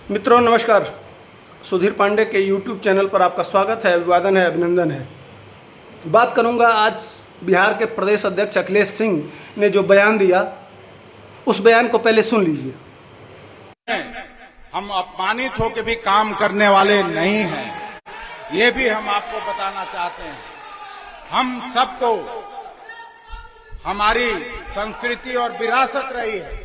मित्रों नमस्कार। सुधीर पांडे के YouTube चैनल पर आपका स्वागत है, अभिवादन है, अभिनंदन है। बात करूंगा आज बिहार के प्रदेश अध्यक्ष अखिलेश सिंह ने जो बयान दिया, उस बयान को पहले सुन लीजिए। हम अपमानित होकर भी काम करने वाले नहीं हैं, ये भी हम आपको बताना चाहते हैं। हम सबको हमारी संस्कृति और विरासत रही है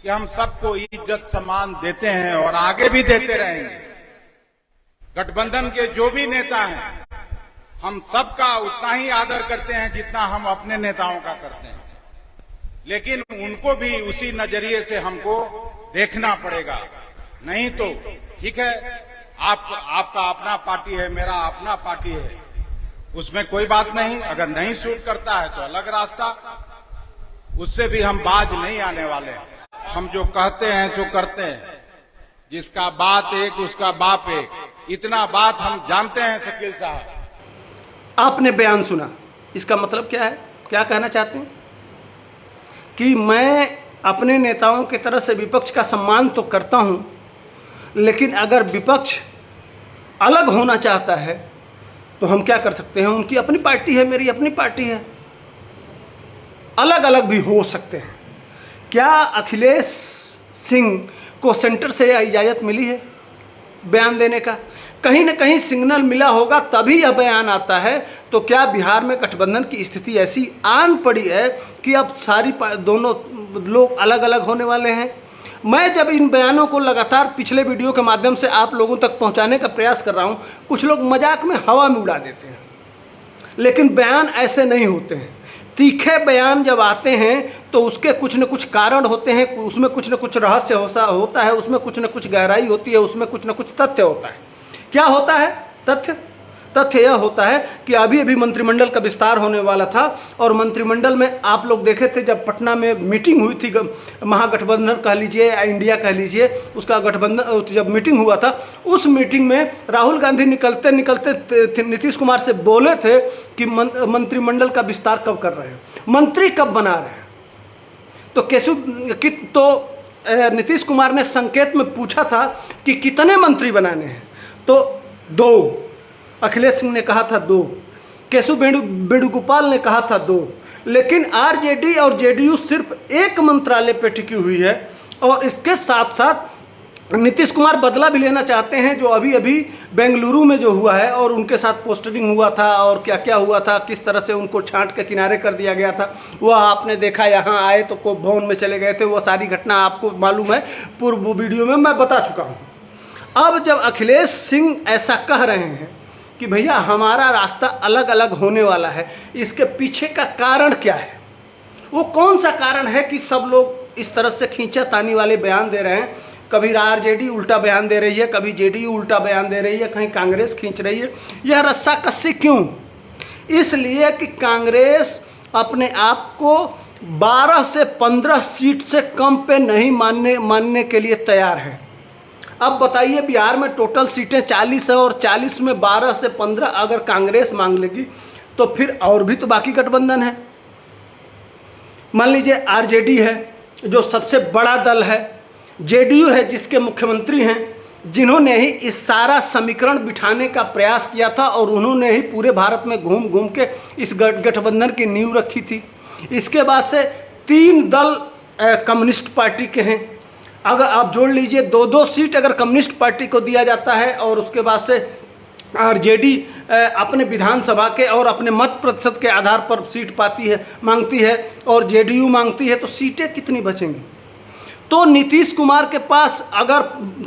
कि हम सबको इज्जत सम्मान देते हैं और आगे भी देते रहेंगे। गठबंधन के जो भी नेता हैं, हम सबका उतना ही आदर करते हैं जितना हम अपने नेताओं का करते हैं, लेकिन उनको भी उसी नजरिए से हमको देखना पड़ेगा। नहीं तो ठीक है, आपका अपना पार्टी है, मेरा अपना पार्टी है, उसमें कोई बात नहीं। अगर नहीं सूट करता है तो अलग रास्ता, उससे भी हम बाज नहीं आने वाले हैं। हम जो कहते हैं सो करते हैं, जिसका बात एक उसका बाप एक, इतना बात हम जानते हैं। शकील साहब, आपने बयान सुना, इसका मतलब क्या है? क्या कहना चाहते हैं कि मैं अपने नेताओं की तरह से विपक्ष का सम्मान तो करता हूं, लेकिन अगर विपक्ष अलग होना चाहता है तो हम क्या कर सकते हैं? उनकी अपनी पार्टी है, मेरी अपनी पार्टी है, अलग अलग भी हो सकते हैं। क्या अखिलेश सिंह को सेंटर से यह इजाज़त मिली है बयान देने का? कहीं ना कहीं सिग्नल मिला होगा, तभी यह बयान आता है। तो क्या बिहार में गठबंधन की स्थिति ऐसी आन पड़ी है कि अब दोनों लोग अलग अलग होने वाले हैं? मैं जब इन बयानों को लगातार पिछले वीडियो के माध्यम से आप लोगों तक पहुंचाने का प्रयास कर रहा हूं, कुछ लोग मजाक में हवा में उड़ा देते हैं, लेकिन बयान ऐसे नहीं होते हैं। तीखे बयान जब आते हैं तो उसके कुछ न कुछ कारण होते हैं, उसमें कुछ न कुछ रहस्य होता है, उसमें कुछ न कुछ गहराई होती है, उसमें कुछ न कुछ तथ्य होता है। क्या होता है तथ्य यह होता है कि अभी अभी मंत्रिमंडल का विस्तार होने वाला था, और मंत्रिमंडल में आप लोग देखे थे जब पटना में मीटिंग हुई थी, महागठबंधन कह लीजिए या इंडिया कह लीजिए, उसका गठबंधन जब मीटिंग हुआ था, उस मीटिंग में राहुल गांधी निकलते निकलते नीतीश कुमार से बोले थे कि मंत्रिमंडल का विस्तार कब कर रहे हैं, मंत्री कब बना रहे हैं। तो नीतीश कुमार ने संकेत में पूछा था कि कितने मंत्री बनाने हैं, तो 2। अखिलेश सिंह ने कहा था 2, केशव वेणुगोपाल ने कहा था 2, लेकिन आरजेडी और जेडीयू सिर्फ एक मंत्रालय पे टिकी हुई है। और इसके साथ साथ नीतीश कुमार बदला भी लेना चाहते हैं, जो अभी अभी बेंगलुरु में जो हुआ है और उनके साथ पोस्टरिंग हुआ था और क्या क्या हुआ था, किस तरह से उनको छांट के किनारे कर दिया गया था, वह आपने देखा। यहाँ आए तो कोप भवन में चले गए थे, वो सारी घटना आपको मालूम है, पूर्व वीडियो में मैं बता चुका हूँ। अब जब अखिलेश सिंह ऐसा कह रहे हैं कि भैया हमारा रास्ता अलग अलग होने वाला है, इसके पीछे का कारण क्या है? वो कौन सा कारण है कि सब लोग इस तरह से खींचातानी वाले बयान दे रहे हैं? कभी आरजेडी उल्टा बयान दे रही है, कभी जेडीयू उल्टा बयान दे रही है, कहीं कांग्रेस खींच रही है। यह रस्साकसी क्यों? इसलिए कि कांग्रेस अपने आप को 12 से 15 सीट से कम पे नहीं मानने के लिए तैयार है। अब बताइए, बिहार में टोटल सीटें 40 है और 40 में 12 से 15 अगर कांग्रेस मांग लेगी तो फिर और भी तो बाकी गठबंधन है। मान लीजिए आरजेडी है जो सबसे बड़ा दल है, जेडीयू है जिसके मुख्यमंत्री हैं, जिन्होंने ही इस सारा समीकरण बिठाने का प्रयास किया था और उन्होंने ही पूरे भारत में घूम घूम के इस गठबंधन की नींव रखी थी। इसके बाद से 3 दल कम्युनिस्ट पार्टी के हैं। अगर आप जोड़ लीजिए 2-2 सीट अगर कम्युनिस्ट पार्टी को दिया जाता है, और उसके बाद से आरजेडी अपने विधानसभा के और अपने मत प्रतिशत के आधार पर सीट मांगती है और जेडीयू मांगती है, तो सीटें कितनी बचेंगी? तो नीतीश कुमार के पास अगर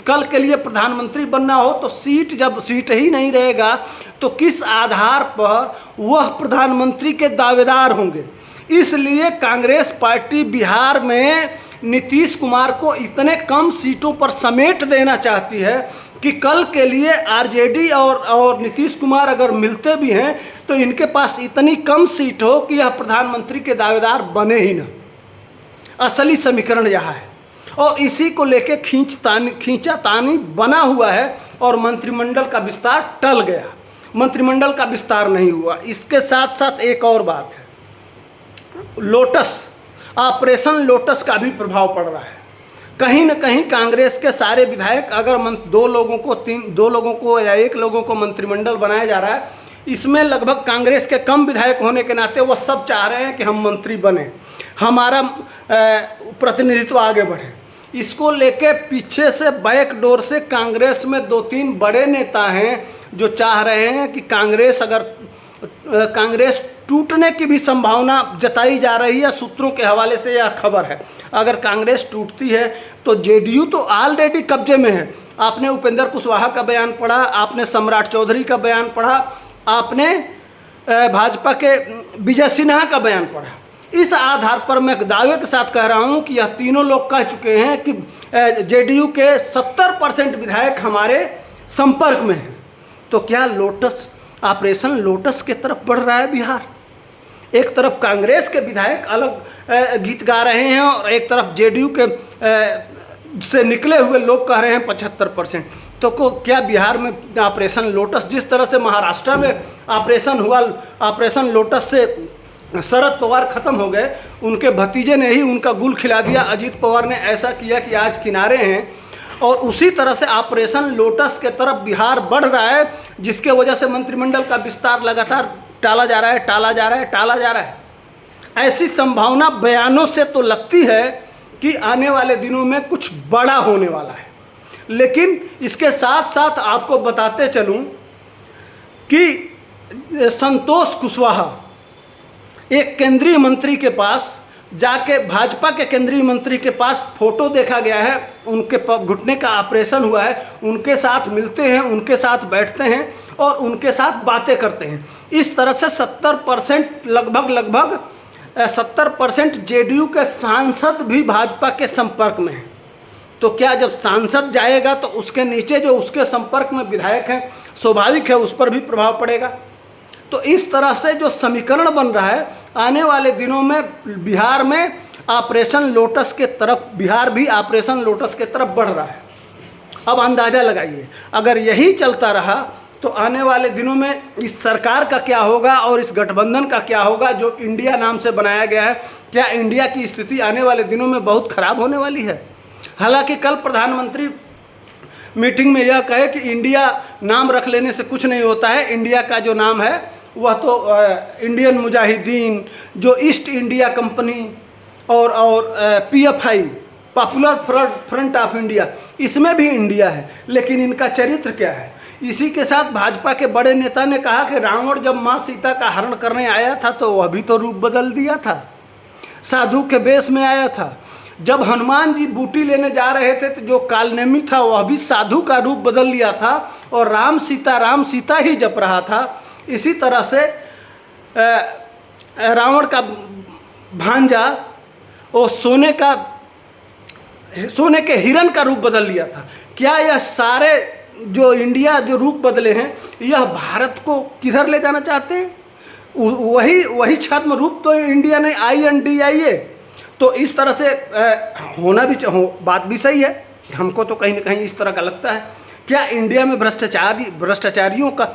कल के लिए प्रधानमंत्री बनना हो तो जब सीट ही नहीं रहेगा तो किस आधार पर वह प्रधानमंत्री के दावेदार होंगे? इसलिए कांग्रेस पार्टी बिहार में नीतीश कुमार को इतने कम सीटों पर समेट देना चाहती है कि कल के लिए आरजेडी और नीतीश कुमार अगर मिलते भी हैं तो इनके पास इतनी कम सीट हो कि यह प्रधानमंत्री के दावेदार बने ही ना। असली समीकरण यह है, और इसी को लेके खींचातानी बना हुआ है और मंत्रिमंडल का विस्तार टल गया, मंत्रिमंडल का विस्तार नहीं हुआ। इसके साथ साथ एक और बात है, लोटस, ऑपरेशन लोटस का भी प्रभाव पड़ रहा है। कहीं न कहीं कांग्रेस के सारे विधायक अगर दो लोगों को या एक लोगों को मंत्रिमंडल बनाया जा रहा है, इसमें लगभग कांग्रेस के कम विधायक होने के नाते वो सब चाह रहे हैं कि हम मंत्री बने, हमारा प्रतिनिधित्व आगे बढ़े। इसको लेके पीछे से बैक डोर से कांग्रेस में 2-3 बड़े नेता हैं जो चाह रहे हैं कि कांग्रेस टूटने की भी संभावना जताई जा रही है। सूत्रों के हवाले से यह खबर है, अगर कांग्रेस टूटती है तो जेडीयू तो ऑलरेडी कब्जे में है। आपने उपेंद्र कुशवाहा का बयान पढ़ा, आपने सम्राट चौधरी का बयान पढ़ा, आपने भाजपा के विजय सिन्हा का बयान पढ़ा। इस आधार पर मैं दावे के साथ कह रहा हूं कि यह तीनों लोग कह चुके हैं कि जेडीयू के 70% विधायक हमारे संपर्क में हैं। तो क्या ऑपरेशन लोटस के तरफ बढ़ रहा है बिहार? एक तरफ कांग्रेस के विधायक अलग गीत गा रहे हैं और एक तरफ जेडीयू के से निकले हुए लोग कह रहे हैं 75%। तो क्या बिहार में ऑपरेशन लोटस, जिस तरह से महाराष्ट्र में ऑपरेशन हुआ, ऑपरेशन लोटस से शरद पवार खत्म हो गए, उनके भतीजे ने ही उनका गुल खिला दिया, अजीत पवार ने ऐसा किया कि आज किनारे हैं, और उसी तरह से ऑपरेशन लोटस के तरफ बिहार बढ़ रहा है, जिसके वजह से मंत्रिमंडल का विस्तार लगातार टाला जा रहा है। ऐसी संभावना बयानों से तो लगती है कि आने वाले दिनों में कुछ बड़ा होने वाला है। लेकिन इसके साथ साथ आपको बताते चलूं कि संतोष कुशवाहा एक केंद्रीय मंत्री के पास जाके, भाजपा के केंद्रीय मंत्री के पास फोटो देखा गया है, उनके घुटने का ऑपरेशन हुआ है, उनके साथ मिलते हैं, उनके साथ बैठते हैं और उनके साथ बातें करते हैं। इस तरह से 70% लगभग 70% जेडीयू के सांसद भी भाजपा के संपर्क में हैं। तो क्या जब सांसद जाएगा तो उसके नीचे जो उसके संपर्क में विधायक हैं, स्वाभाविक है उस पर भी प्रभाव पड़ेगा। तो इस तरह से जो समीकरण बन रहा है, आने वाले दिनों में बिहार में ऑपरेशन लोटस के तरफ, बिहार भी ऑपरेशन लोटस के तरफ बढ़ रहा है। अब अंदाज़ा लगाइए, अगर यही चलता रहा तो आने वाले दिनों में इस सरकार का क्या होगा और इस गठबंधन का क्या होगा जो इंडिया नाम से बनाया गया है। क्या इंडिया की स्थिति आने वाले दिनों में बहुत खराब होने वाली है? हालांकि कल प्रधानमंत्री मीटिंग में यह कहे कि इंडिया नाम रख लेने से कुछ नहीं होता है, इंडिया का जो नाम है वह तो इंडियन मुजाहिदीन, जो ईस्ट इंडिया कंपनी और PFI, popular front of India, इसमें भी इंडिया है, लेकिन इनका चरित्र क्या है? इसी के साथ भाजपा के बड़े नेता ने कहा कि रावण जब माँ सीता का हरण करने आया था तो वह भी तो रूप बदल दिया था, साधु के वेश में आया था। जब हनुमान जी बूटी लेने जा रहे थे तो जो कालनेमी था वह भी साधु का रूप बदल लिया था और राम सीता ही जप रहा था। इसी तरह से रावण का भांजा वो सोने के हिरण का रूप बदल लिया था। क्या यह सारे जो इंडिया जो रूप बदले हैं, यह भारत को किधर ले जाना चाहते हैं? वही छद्म रूप तो इंडिया ने INDIA। तो इस तरह से होना भी बात भी सही है, हमको तो कहीं ना कहीं इस तरह का लगता है। क्या इंडिया में भ्रष्टाचारियों का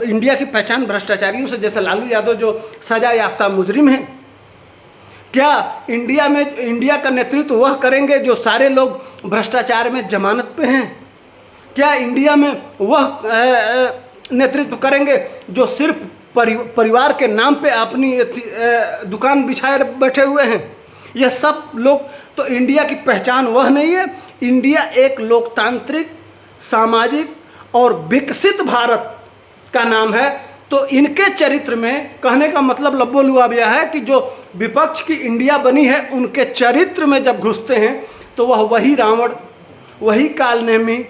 इंडिया की पहचान भ्रष्टाचारियों से, जैसे लालू यादव जो सजा याफ्ता मुजरिम हैं? क्या इंडिया का नेतृत्व वह करेंगे जो सारे लोग भ्रष्टाचार में जमानत पे हैं? क्या इंडिया में वह नेतृत्व करेंगे जो सिर्फ परिवार के नाम पे अपनी दुकान बिछाए बैठे हुए हैं? यह सब लोग तो इंडिया की पहचान वह नहीं है। इंडिया एक लोकतांत्रिक, सामाजिक और विकसित भारत का नाम है। तो इनके चरित्र में, कहने का मतलब लब्बो लुआब यह है कि जो विपक्ष की इंडिया बनी है, उनके चरित्र में जब घुसते हैं तो वह वही रावण, वही कालनेमी,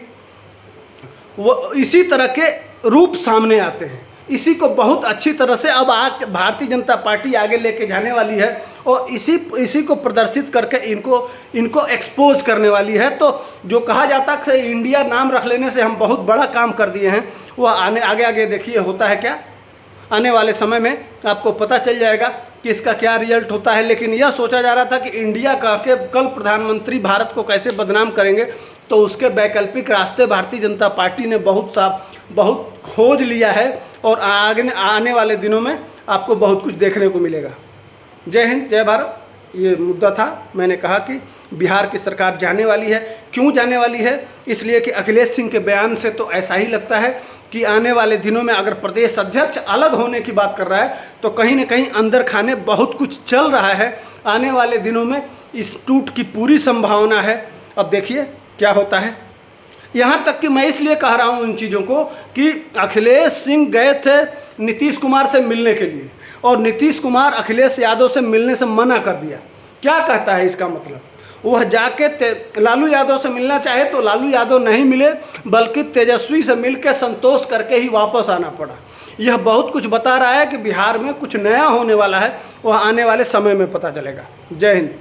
इसी तरह के रूप सामने आते हैं। इसी को बहुत अच्छी तरह से अब भारतीय जनता पार्टी आगे लेके जाने वाली है और इसी को प्रदर्शित करके इनको एक्सपोज करने वाली है। तो जो कहा जाता है कि इंडिया नाम रख लेने से हम बहुत बड़ा काम कर दिए हैं, वह आगे देखिए होता है क्या। आने वाले समय में आपको पता चल जाएगा कि इसका क्या रिजल्ट होता है। लेकिन यह सोचा जा रहा था कि इंडिया का के कल प्रधानमंत्री भारत को कैसे बदनाम करेंगे, तो उसके वैकल्पिक रास्ते भारतीय जनता पार्टी ने बहुत खोज लिया है और आने वाले दिनों में आपको बहुत कुछ देखने को मिलेगा। जय हिंद, जय भारत। ये मुद्दा था। मैंने कहा कि बिहार की सरकार जाने वाली है। क्यों जाने वाली है? इसलिए कि अखिलेश सिंह के बयान से तो ऐसा ही लगता है कि आने वाले दिनों में अगर प्रदेश अध्यक्ष अलग होने की बात कर रहा है तो कहीं ना कहीं अंदर खाने बहुत कुछ चल रहा है। आने वाले दिनों में इस टूट की पूरी संभावना है। अब देखिए क्या होता है। यहाँ तक कि मैं इसलिए कह रहा हूँ इन चीज़ों को कि अखिलेश सिंह गए थे नीतीश कुमार से मिलने के लिए और नीतीश कुमार अखिलेश यादव से मिलने से मना कर दिया। क्या कहता है इसका मतलब? वह जाके लालू यादव से मिलना चाहे तो लालू यादव नहीं मिले, बल्कि तेजस्वी से मिलकर संतोष करके ही वापस आना पड़ा। यह बहुत कुछ बता रहा है कि बिहार में कुछ नया होने वाला है। वह आने वाले समय में पता चलेगा। जय हिंद।